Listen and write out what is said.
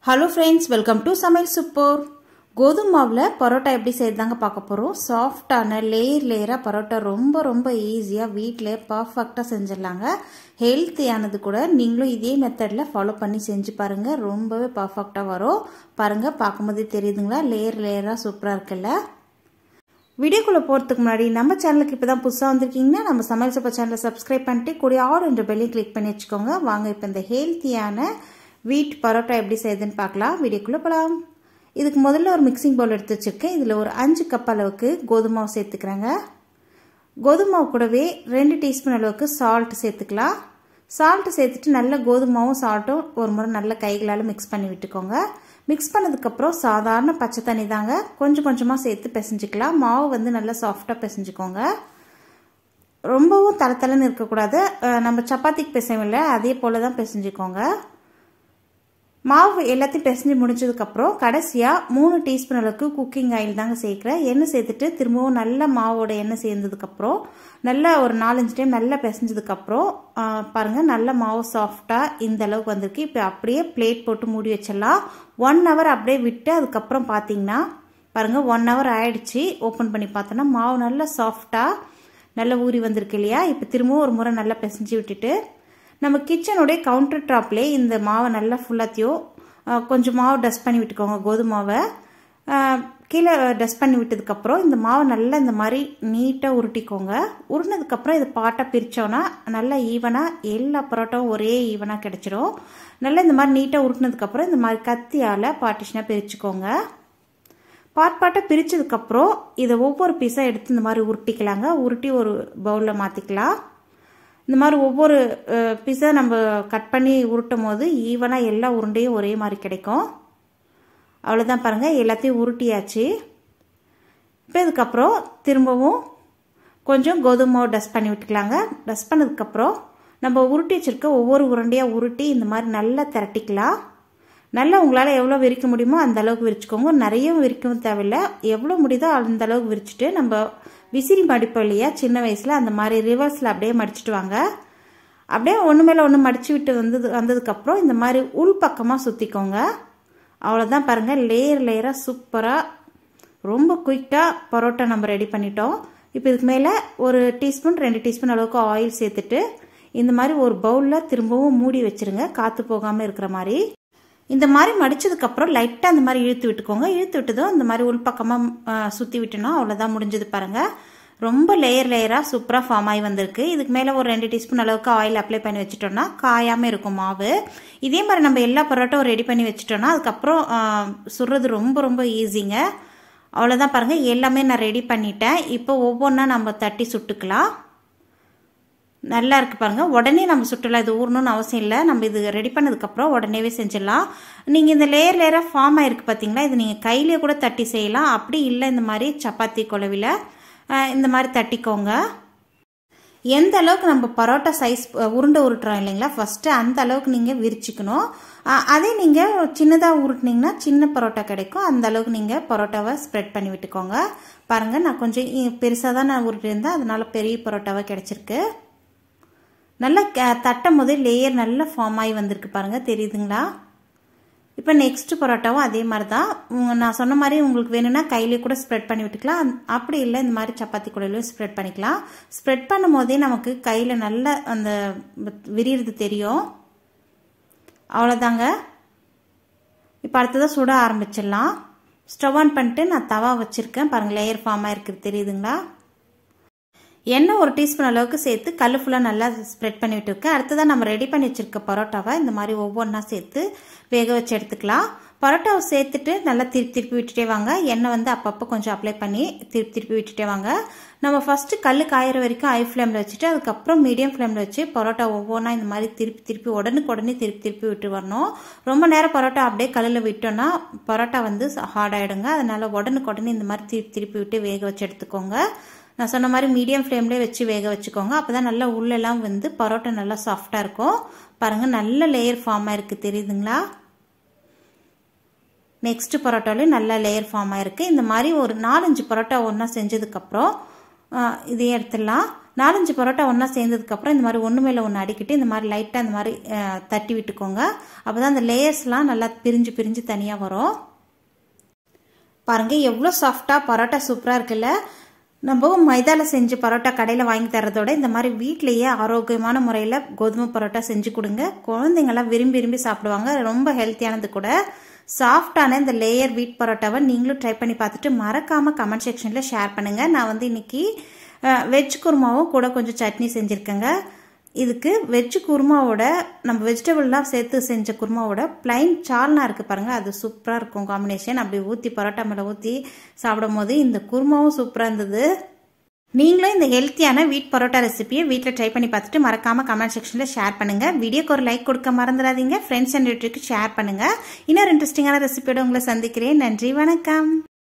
Hello friends, welcome to Samail Super. கோதுமை மாவுல பரோட்டா எப்படி செய்யறதாங்க பார்க்க போறோம். சாஃப்ட்டான லேயரா பரோட்டா ரொம்ப ஈஸியா வீட்லயே பெர்ஃபெக்ட்டா செஞ்சிரலாங்க. ஹெல்தியானது கூட. நீங்களும் இதே மெத்தட்ல ஃபாலோ பண்ணி செஞ்சு பாருங்க. ரொம்பவே பெர்ஃபெக்ட்டா வரும். பாருங்க பாக்கும்போதே தெரியுதுங்களா? லேயரா சூப்பரா இருக்குல்ல? வீடியோக்குள்ள போறதுக்கு முன்னாடி நம்ம சேனலுக்கு இப்பதான் புதுசா வந்திருக்கீங்கன்னா நம்ம சமையல் சூப்பர் சேனலை சப்ஸ்கிரைப் பண்ணிட்டு கூடவே ஆல் என்ற பெல்லை கிளிக் பண்ணி வச்சுக்கோங்க. வாங்க இப்போ இந்த ஹெல்தியான வீட் பரோட்டா எப்படி செய்யுதுன்னு பார்க்கலாம். வீடியோக்குள்ள போலாம். இதுக்கு முதல்ல ஒரு மிக்சிங் பவுல் எடுத்து வச்சிருக்கேன். இதில் ஒரு 5 கப் அளவுக்கு கோதுமை மாவு சேர்த்துக்கிறேங்க. கோதுமை மாவு கூடவே 2 டீஸ்பூன் அளவுக்கு சால்ட் சேர்த்துக்கலாம். சால்ட் சேர்த்துட்டு நல்ல கோதுமை மாவும் சால்ட்டும் ஒரு முறை நல்ல கைகளால் மிக்ஸ் பண்ணி விட்டுக்கோங்க. மிக்ஸ் பண்ணதுக்கப்புறம் சாதாரண பச்சை தண்ணி தாங்க கொஞ்சமாக சேர்த்து பிசைஞ்சிக்கலாம். மாவு வந்து நல்லா சாஃப்டாக பிசைஞ்சிக்கோங்க. ரொம்பவும் தளன்னு இருக்கக்கூடாது. நம்ம சப்பாத்திக்கு பிசைவில்லை அதே போல தான் பிசைஞ்சிக்கோங்க. மாவு எல்லாத்தையும் பிசைஞ்சு முடிச்சதுக்கப்புறம் கடைசியாக 3 டீஸ்பூன் அளவுக்கு குக்கிங் ஆயில் தாங்க சேர்க்குறேன். எண்ணெய் சேர்த்துட்டு திரும்பவும் நல்ல மாவோட எண்ணெய் சேர்ந்ததுக்கப்புறம் நல்லா ஒரு 4-5 டைம் நல்லா பிசைஞ்சதுக்கப்புறம் பாருங்கள் நல்ல மாவு சாஃப்டாக இந்த அளவுக்கு வந்திருக்கு. இப்போ அப்படியே பிளேட் போட்டு மூடி வச்சிடலாம். 1 ஹவர் அப்படியே விட்டு அதுக்கப்புறம் பார்த்தீங்கன்னா பாருங்கள் 1 ஹவர் ஆயிடுச்சு. ஓப்பன் பண்ணி பார்த்தோன்னா மாவு நல்லா சாஃப்டாக நல்லா ஊறி வந்திருக்கு இல்லையா? இப்போ திரும்பவும் ஒரு முறை நல்லா பிசைஞ்சு விட்டுட்டு நம்ம கிச்சனுடைய கவுண்டர் டாப்லேயே இந்த மாவை நல்லா ஃபுல்லாத்தையும் கொஞ்சம் மாவு டஸ்ட் பண்ணி விட்டுக்கோங்க. கோதுமை மாவை கீழே டஸ்ட் பண்ணி விட்டதுக்கப்புறம் இந்த மாவை நல்லா இந்த மாதிரி நீட்டாக உருட்டிக்கோங்க. உருட்டினதுக்கப்புறம் இதை பாட்டாக பிரித்தோன்னா நல்லா ஈவனாக எல்லா பரோட்டாவும் ஒரே ஈவனாக கிடச்சிரும். நல்லா இந்த மாதிரி நீட்டாக உருட்டினதுக்கப்புறம் இந்த மாதிரி கத்தியால் பார்ட்டிஷனாக பிரிச்சுக்கோங்க. பாட்டாக பிரித்ததுக்கப்புறம் இதை ஒவ்வொரு பீஸாக எடுத்து இந்த மாதிரி உருட்டிக்கலாங்க. உருட்டி ஒரு பவுலில் மாற்றிக்கலாம். இந்த மாதிரி ஒவ்வொரு பீஸா நம்ம கட் பண்ணி உருட்டும் போது ஈவனாக எல்லா உருண்டையும் ஒரே மாதிரி கிடைக்கும். அவ்வளோதான் பாருங்கள் எல்லாத்தையும் உருட்டியாச்சு. இப்போ இதுக்கப்புறம் திரும்பவும் கொஞ்சம் கோதுமை மாவு டஸ்ட் பண்ணி விட்டுக்கலாங்க. டஸ்ட் பண்ணதுக்கப்புறம் நம்ம உருட்டி வச்சுருக்க ஒவ்வொரு உருண்டையாக உருட்டி இந்த மாதிரி நல்லா திரட்டிக்கலாம். நல்லா உங்களால் எவ்வளோ விரிக்க முடியுமோ அந்த அளவுக்கு விரிச்சுக்கோங்க. நிறைய விரிக்கவும் தேவையில்லை. எவ்வளோ முடியுதோ அந்த அளவுக்கு விரிச்சுட்டு நம்ம விசிறி மடிப்போம் இல்லையா சின்ன வயசில் அந்த மாதிரி ரிவர்ஸில் அப்படியே மடிச்சுட்டு வாங்க. அப்படியே ஒன்று மேலே ஒன்று மடிச்சு விட்டு வந்ததுக்கப்புறம் இந்த மாதிரி உள் பக்கமாக சுற்றிக்கோங்க. அவ்வளோதான் பாருங்கள் லேயராக சூப்பராக ரொம்ப குயிக்காக பரோட்டா நம்ம ரெடி பண்ணிட்டோம். இப்போ இதுக்கு மேலே ஒரு டீஸ்பூன் 2 டீஸ்பூன் அளவுக்கு ஆயில் சேர்த்துட்டு இந்த மாதிரி ஒரு பவுலில் திரும்பவும் மூடி வச்சுருங்க. காற்று போகாமல் இருக்கிற மாதிரி. இந்த மாதிரி மடிச்சதுக்கப்புறம் லைட்டாக அந்த மாதிரி இழுத்து விட்டுக்கோங்க. இழுத்து விட்டதும் இந்த மாதிரி உள்பக்கமாக சுற்றி விட்டணும். அவ்வளோதான் முடிஞ்சது பாருங்கள். ரொம்ப லேயராக சூப்பராக ஃபார்ம் ஆகி வந்திருக்கு. இதுக்கு மேலே ஒரு 2 டீஸ்பூன் அளவுக்கு ஆயில் அப்ளை பண்ணி வச்சுட்டோம்னா காயாமல் இருக்கும் மாவு. இதே மாதிரி நம்ம எல்லா பரோட்டாவும் ரெடி பண்ணி வச்சுட்டோம்னா அதுக்கப்புறம் சுடுறது ரொம்ப ஈஸிங்க. அவ்வளோதான் பாருங்கள் எல்லாமே நான் ரெடி பண்ணிட்டேன். இப்போ ஒவ்வொன்றா நம்ம தட்டி சுட்டுக்கலாம். நல்லா இருக்குது பாருங்கள். உடனே நம்ம சுட்டலாம். இது ஊறணும்னு அவசியம் இல்லை. நம்ம இது ரெடி பண்ணதுக்கப்புறம் உடனேவே செஞ்சிடலாம். நீங்கள் இந்த லேயராக ஃபார்ம் ஆகிருக்கு பார்த்தீங்களா? இது நீங்கள் கையிலே கூட தட்டி செய்யலாம். அப்படி இல்லை இந்த மாதிரி சப்பாத்தி குழவில இந்த மாதிரி தட்டிக்கோங்க. எந்த அளவுக்கு நம்ம பரோட்டா சைஸ் உருண்டை உருட்டுறோம் இல்லைங்களா ஃபஸ்ட்டு அந்த அளவுக்கு நீங்கள் விரிச்சிக்கணும். அதே நீங்கள் சின்னதாக உருட்டினீங்கன்னா சின்ன பரோட்டா கிடைக்கும். அந்த அளவுக்கு நீங்கள் பரோட்டாவை ஸ்ப்ரெட் பண்ணி விட்டுக்கோங்க. பாருங்கள் நான் கொஞ்சம் பெருசாக தான் நான் உருட்டியிருந்தேன். அதனால பெரிய பரோட்டாவை கிடச்சிருக்கு. நல்லா தட்டும் போதே லேயர் நல்லா ஃபார்ம் ஆகி வந்திருக்கு பாருங்கள் தெரியுதுங்களா? இப்போ நெக்ஸ்ட் பரோட்டாவும் அதே மாதிரி தான். நான் சொன்ன மாதிரி உங்களுக்கு வேணும்னா கையிலே கூட ஸ்ப்ரெட் பண்ணி விட்டுக்கலாம். அப்படி இல்லை இந்த மாதிரி சப்பாத்தி கூடையிலையும் ஸ்ப்ரெட் பண்ணிக்கலாம். ஸ்ப்ரெட் பண்ணும் போதே நமக்கு கையில் நல்லா அந்த விரிகிறது தெரியும். அவ்வளோதாங்க. இப்போ அடுத்ததாக சுட ஆரம்பிச்சிடலாம். ஸ்டவ் ஆன் பண்ணிட்டு நான் தவா வச்சுருக்கேன். பாருங்கள் லேயர் ஃபார்ம் ஆகிருக்கு தெரியுதுங்களா? எண்ணெய் 1 டீஸ்பூன் அளவுக்கு சேர்த்து கல் ஃபுல்லாக நல்லா ஸ்ப்ரெட் பண்ணி விட்டுருக்கேன். அடுத்ததான் நம்ம ரெடி பண்ணி வச்சுருக்க பரோட்டாவை இந்த மாதிரி ஒவ்வொன்றா சேர்த்து வேக வச்சு எடுத்துக்கலாம். பரோட்டாவை சேர்த்துட்டு நல்லா திருப்பி விட்டுட்டே வாங்க. எண்ணெய் வந்து அப்பப்போ கொஞ்சம் அப்ளை பண்ணி திருப்பி விட்டுட்டே வாங்க. நம்ம ஃபஸ்ட்டு கல் காயிற வரைக்கும் ஹை ஃப்ளேமில் வச்சுட்டு அதுக்கப்புறம் மீடியம் ஃப்ளேமில் வச்சு பரோட்டா ஒவ்வொன்றா இந்த மாதிரி திருப்பி உடனே திருப்பி விட்டு வரணும். ரொம்ப நேரம் பரோட்டா அப்படியே கல்லில் விட்டோன்னா பரோட்டா வந்து ஹார்ட் ஆகிடுங்க. அதனால் உடனே இந்த மாதிரி திருப்பி விட்டு வேக வச்சு எடுத்துக்கோங்க. நான் சொன்ன மாதிரி மீடியம் ஃப்ளேம்லேயே வச்சு வேக வச்சுக்கோங்க. அப்போ தான் நல்லா உள்ளெல்லாம் வந்து பரோட்டா நல்லா சாஃப்டாக இருக்கும். பாருங்கள் நல்ல லேயர் ஃபார்ம் ஆகிருக்கு தெரியுதுங்களா? நெக்ஸ்ட் பரோட்டாலையும் நல்ல லேயர் ஃபார்ம் ஆகிருக்கு. இந்த மாதிரி ஒரு 4-5 பரோட்டா ஒன்றா செஞ்சதுக்கப்புறம் இதையே எடுத்துடலாம். 4-5 பரோட்டா ஒன்றா சேர்ந்ததுக்கப்புறம் இந்த மாதிரி ஒன்று மேலே ஒன்று அடிக்கிட்டு இந்த மாதிரி லைட்டாக இந்த மாதிரி தட்டி விட்டுக்கோங்க. அப்போ தான் அந்த லேயர்ஸ்லாம் நல்லா பிரிஞ்சு பிரிஞ்சு தனியாக வரும். பாருங்கள் எவ்வளோ சாஃப்டாக பரோட்டா சூப்பராக இருக்குல்ல. நம்ம மைதாவில் செஞ்சு பரோட்டா கடையில் வாங்கி தரதோட இந்த மாதிரி வீட்டிலேயே ஆரோக்கியமான முறையில் கோதுமை பரோட்டா செஞ்சு கொடுங்க. குழந்தைங்கள்லாம் விரும்பி விரும்பி சாப்பிடுவாங்க. ரொம்ப ஹெல்த்தியானது கூட. சாஃப்டான இந்த லேயர் வீட் பரோட்டாவை நீங்களும் ட்ரை பண்ணி பார்த்துட்டு மறக்காமல் கமெண்ட் செக்ஷனில் ஷேர் பண்ணுங்கள். நான் வந்து இன்னைக்கு வெஜ் குருமாவும் கூட கொஞ்சம் சட்னி செஞ்சுருக்கேங்க. இதுக்கு வெஜ் குருமாவோட நம்ம வெஜிடபிள்லாம் சேர்த்து செஞ்ச குருமாவோட பிளைன் சால்னா இருக்குது பாருங்கள், அது சூப்பராக இருக்கும் காம்பினேஷன். அப்படி ஊற்றி பரோட்டா மேலே ஊற்றி சாப்பிடும் போது இந்த குருமாவும் சூப்பராக இருந்தது. நீங்களும் இந்த ஹெல்த்தியான வீட் பரோட்டா ரெசிபியை வீட்டில் ட்ரை பண்ணி பார்த்துட்டு மறக்காமல் கமெண்ட் செக்ஷனில் ஷேர் பண்ணுங்கள். வீடியோக்கு ஒரு லைக் கொடுக்க மறந்துடாதீங்க. ஃப்ரெண்ட்ஸ் அண்ட் ரிலேட்டிவ்க்கு ஷேர் பண்ணுங்கள். இன்னொரு இன்ட்ரெஸ்டிங்கான ரெசிபியோட உங்களை சந்திக்கிறேன். நன்றி, வணக்கம்.